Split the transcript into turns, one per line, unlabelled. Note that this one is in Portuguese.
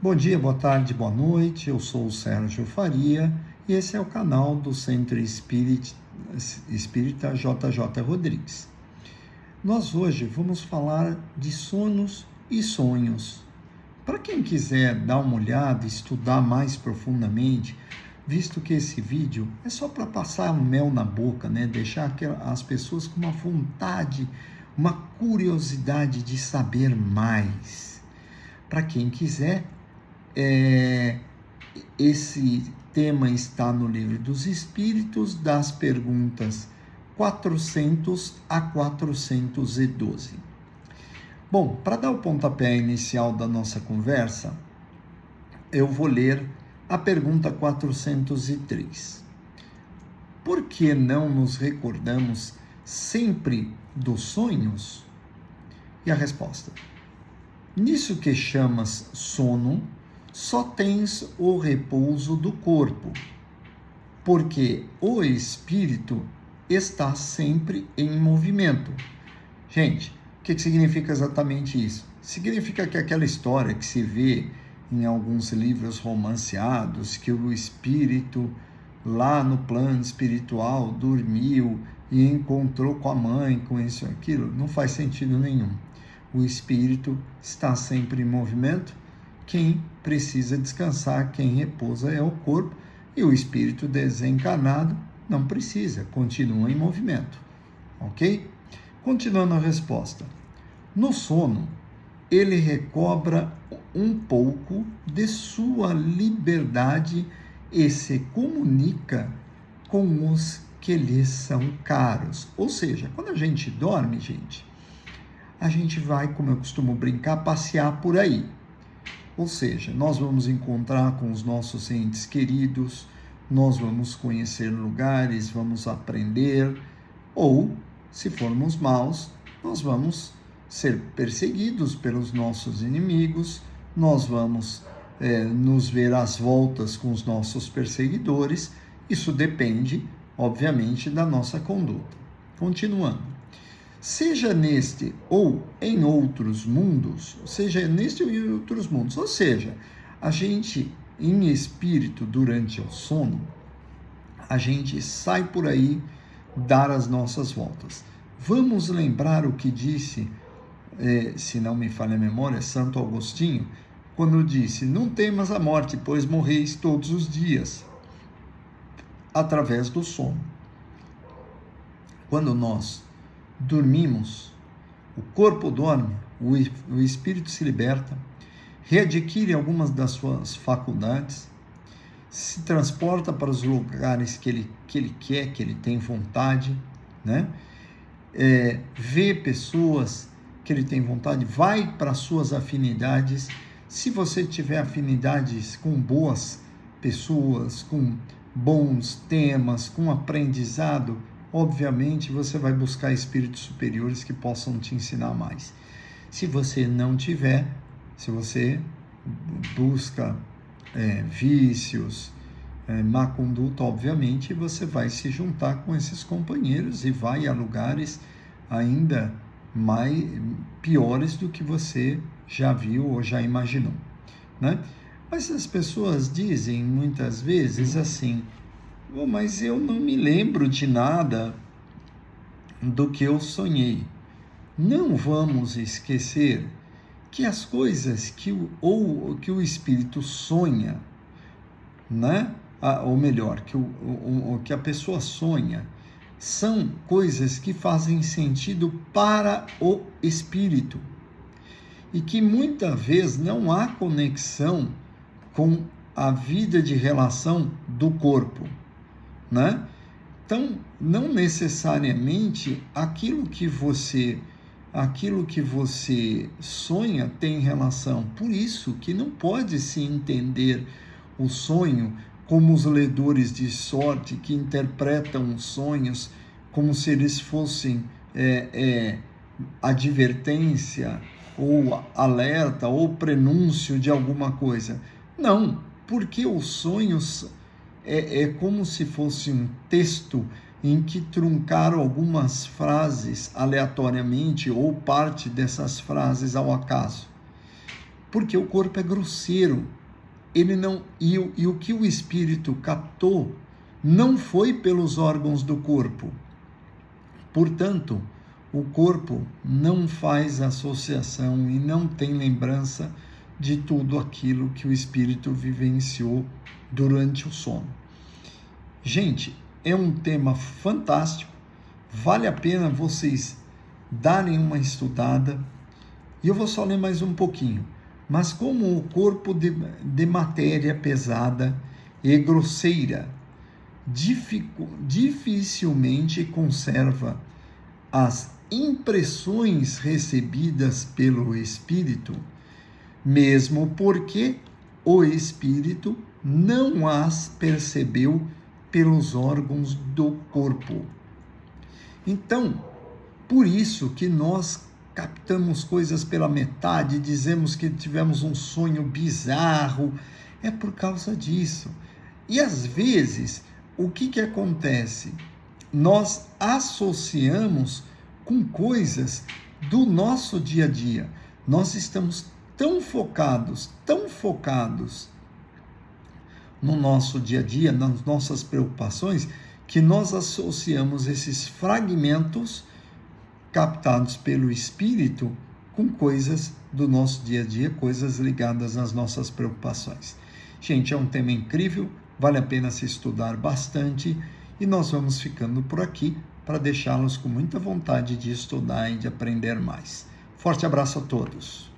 Bom dia, boa tarde, boa noite. Eu sou o Sérgio Faria e esse é o canal do Centro Espírita JJ Rodrigues. Nós hoje vamos falar de sonos e sonhos. Para quem quiser dar uma olhada, estudar mais profundamente, visto que esse vídeo é só para passar mel na boca, né? Deixar as pessoas com uma vontade, uma curiosidade de saber mais. Para quem quiser, esse tema está no Livro dos Espíritos, das perguntas 400 a 412. Bom, para dar o pontapé inicial da nossa conversa, eu vou ler a pergunta 403. Por que não nos recordamos sempre dos sonhos? E a resposta: nisso que chamas sono, só tens o repouso do corpo, porque o espírito está sempre em movimento. Gente, o que significa exatamente isso? Significa que aquela história que se vê em alguns livros romanceados, que o espírito lá no plano espiritual dormiu e encontrou com a mãe, com isso e aquilo, não faz sentido nenhum. O espírito está sempre em movimento. Quem precisa descansar, quem repousa é o corpo, e o espírito desencarnado não precisa, continua em movimento. Ok? Continuando a resposta. No sono, ele recobra um pouco de sua liberdade e se comunica com os que lhe são caros. Ou seja, quando a gente dorme, a gente vai, como eu costumo brincar, passear por aí. Ou seja, nós vamos encontrar com os nossos entes queridos, nós vamos conhecer lugares, vamos aprender, ou, se formos maus, nós vamos ser perseguidos pelos nossos inimigos, nós vamos nos ver às voltas com os nossos perseguidores. Isso depende, obviamente, da nossa conduta. Continuando. Seja neste ou em outros mundos, ou seja, a gente em espírito durante o sono, a gente sai por aí dar as nossas voltas. Vamos lembrar o que disse, se não me falha a memória, Santo Agostinho, quando disse: não temas a morte, pois morreis todos os dias, através do sono. Quando nós dormimos, o corpo dorme, o espírito se liberta, readquire algumas das suas faculdades, se transporta para os lugares que ele quer, que ele tem vontade, né? Vê pessoas que ele tem vontade, vai para as suas afinidades. Se você tiver afinidades com boas pessoas, com bons temas, com aprendizado, obviamente você vai buscar espíritos superiores que possam te ensinar mais. Se você não tiver, se você busca vícios, má conduta, obviamente você vai se juntar com esses companheiros e vai a lugares ainda piores do que você já viu ou já imaginou, né? Mas as pessoas dizem muitas vezes assim: mas eu não me lembro de nada do que eu sonhei. Não vamos esquecer que as coisas que o espírito sonha, né? Ou melhor, que a pessoa sonha, são coisas que fazem sentido para o espírito e que muitas vezes não há conexão com a vida de relação do corpo, né? Então, não necessariamente aquilo que você sonha tem relação. Por isso que não pode se entender o sonho como os ledores de sorte que interpretam os sonhos como se eles fossem advertência ou alerta ou prenúncio de alguma coisa. Não, porque os sonhos é como se fosse um texto em que truncaram algumas frases aleatoriamente ou parte dessas frases ao acaso. porque o corpo é grosseiro. Ele não e o que o espírito captou não foi pelos órgãos do corpo. Portanto, o corpo não faz associação e não tem lembrança de tudo aquilo que o espírito vivenciou durante o sono. Gente, é um tema fantástico, vale a pena vocês darem uma estudada, e eu vou só ler mais um pouquinho. Mas como o corpo de matéria pesada e grosseira dificilmente conserva as impressões recebidas pelo espírito, mesmo porque o espírito não as percebeu pelos órgãos do corpo. Então, por isso que nós captamos coisas pela metade, dizemos que tivemos um sonho bizarro, é por causa disso. E às vezes, o que acontece? Nós associamos com coisas do nosso dia a dia. Nós estamos tão focados no nosso dia a dia, nas nossas preocupações, que nós associamos esses fragmentos captados pelo espírito com coisas do nosso dia a dia, coisas ligadas às nossas preocupações. Gente, é um tema incrível, vale a pena se estudar bastante, e nós vamos ficando por aqui para deixá-los com muita vontade de estudar e de aprender mais. Forte abraço a todos!